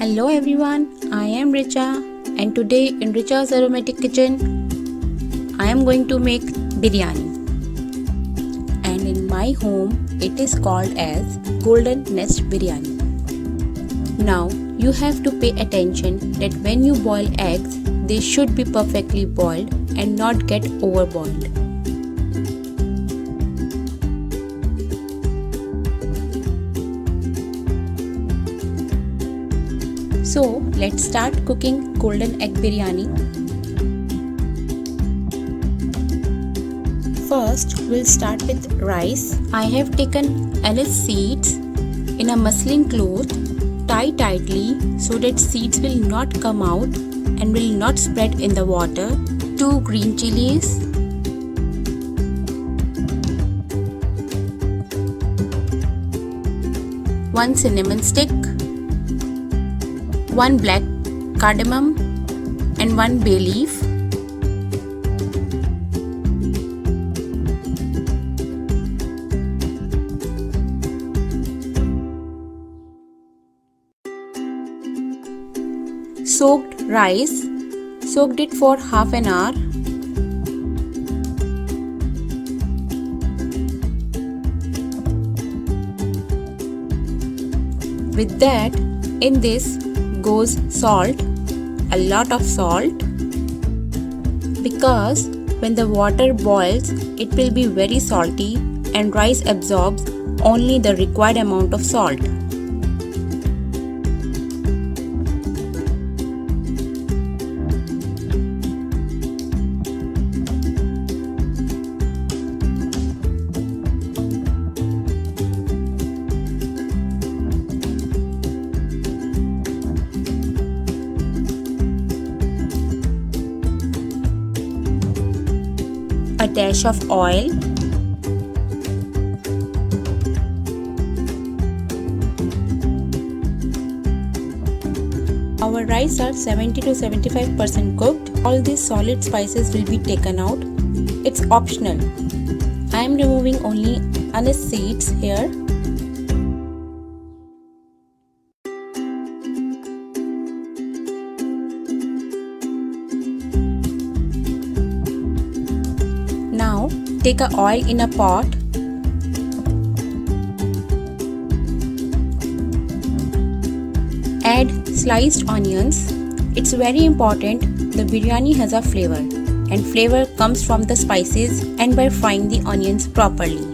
Hello everyone, I am Richa and today in Richa's Aromatic Kitchen, I am going to make biryani. And in my home, it is called as Golden Nest Biryani. Now, you have to pay attention that when you boil eggs, they should be perfectly boiled and not get overboiled. So let's start cooking golden egg biryani. First we'll start with rice. I have taken anise seeds in a muslin cloth. Tie tightly so that seeds will not come out and will not spread in the water. 2 green chilies. One cinnamon stick. 1 black cardamom and 1 bay leaf. Soaked rice. Soaked it for half an hour. With that, in this goes salt, a lot of salt, because when the water boils it will be very salty and rice absorbs only the required amount of salt. A dash of oil, our rice are 70 to 75% cooked. All these solid spices will be taken out. It's optional. I am removing only anise seeds here. Now take a oil in a pot. Add sliced onions. It's very important the biryani has a flavor, and flavor comes from the spices and by frying the onions properly.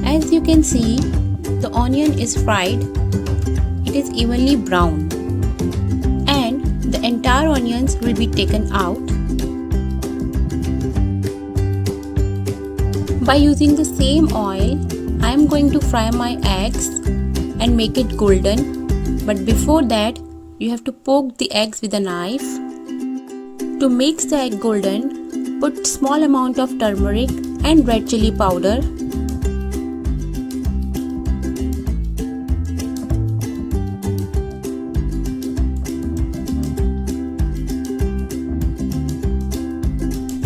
As you can see, the onion is fried. It is evenly brown and the entire onions will be taken out. By using the same oil, I am going to fry my eggs and make it golden. But before that, you have to poke the eggs with a knife. To make the egg golden, put small amount of turmeric and red chili powder.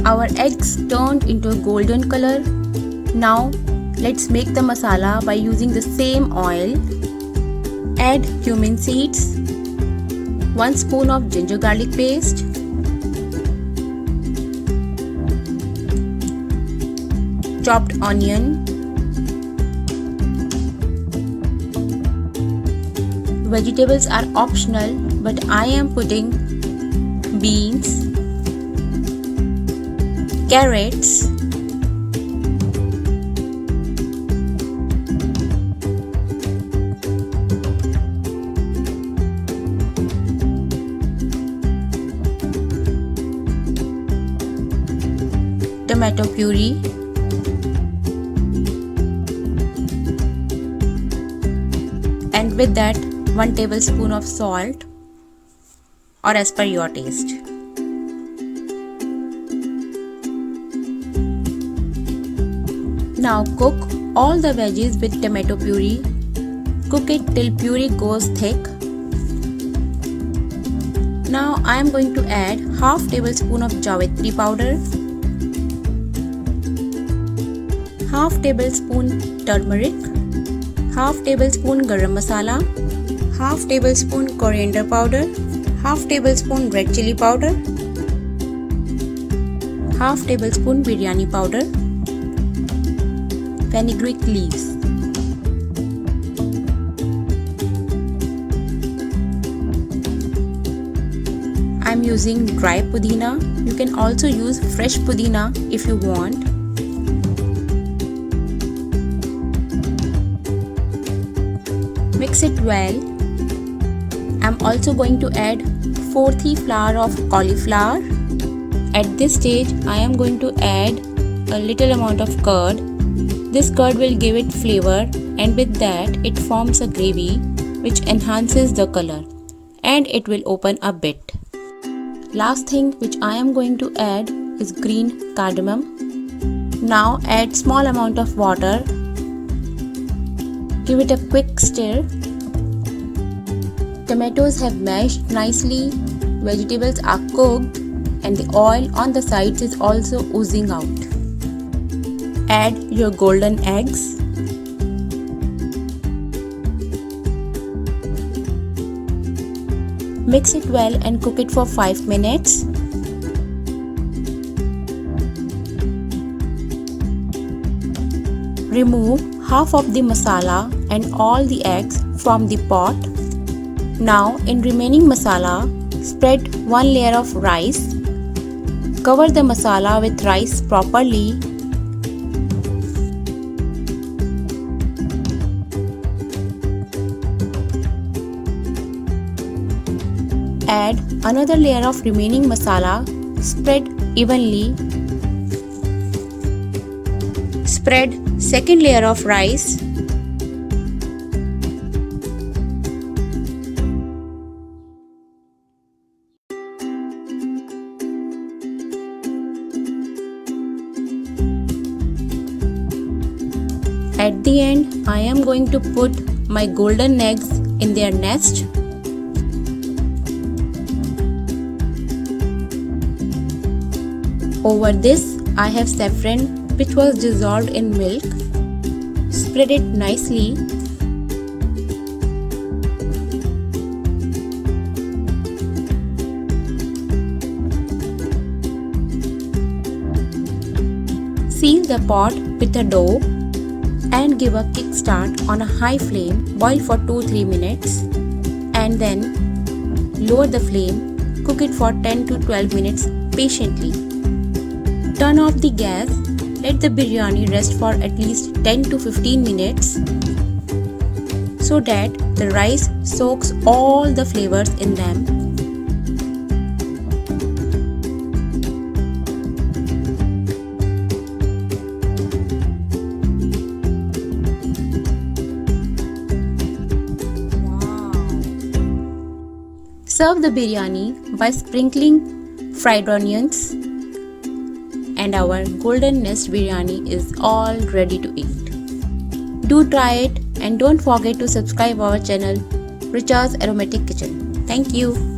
Our eggs turned into a golden color. Now let's make the masala by using the same oil. Add cumin seeds, 1 spoon of ginger garlic paste, chopped onion, vegetables are optional but I am putting beans, carrots, tomato puree, and with that 1 tablespoon of salt or as per your taste. now cook all the veggies with tomato puree. Cook it till puree goes thick. Now I am going to add half tablespoon of Jawitri powder, half tablespoon turmeric, half tablespoon garam masala, half tablespoon coriander powder, half tablespoon red chili powder, half tablespoon biryani powder, fenugreek leaves. I am using dry pudina. You can also use fresh pudina if you want. Mix it well. I am also going to add 4th flour of cauliflower. At this stage, I am going to add a little amount of curd. This curd will give it flavor, and with that it forms a gravy which enhances the color, and it will open a bit. Last thing which I am going to add is green cardamom. Now add small amount of water. Give it a quick stir. Tomatoes have mashed nicely, vegetables are cooked, and the oil on the sides is also oozing out. Add your golden eggs. Mix it well and cook it for 5 minutes. Remove half of the masala and all the eggs from the pot. Now in remaining masala, spread one layer of rice. Cover the masala with rice properly. Add another layer of remaining masala. Spread evenly. Spread second layer of rice. At the end, I am going to put my golden eggs in their nest. Over this, I have saffron which was dissolved in milk. Spread it nicely. Seal the pot with a dough and give a kickstart on a high flame. Boil for 2-3 minutes and then lower the flame. Cook it for 10 to 12 minutes patiently. Turn off the gas. Let the biryani rest for at least 10 to 15 minutes so that the rice soaks all the flavors in them. Serve the biryani by sprinkling fried onions, and our golden nest biryani is all ready to eat. Do try it and don't forget to subscribe our channel Richa's Aromatic Kitchen. Thank you.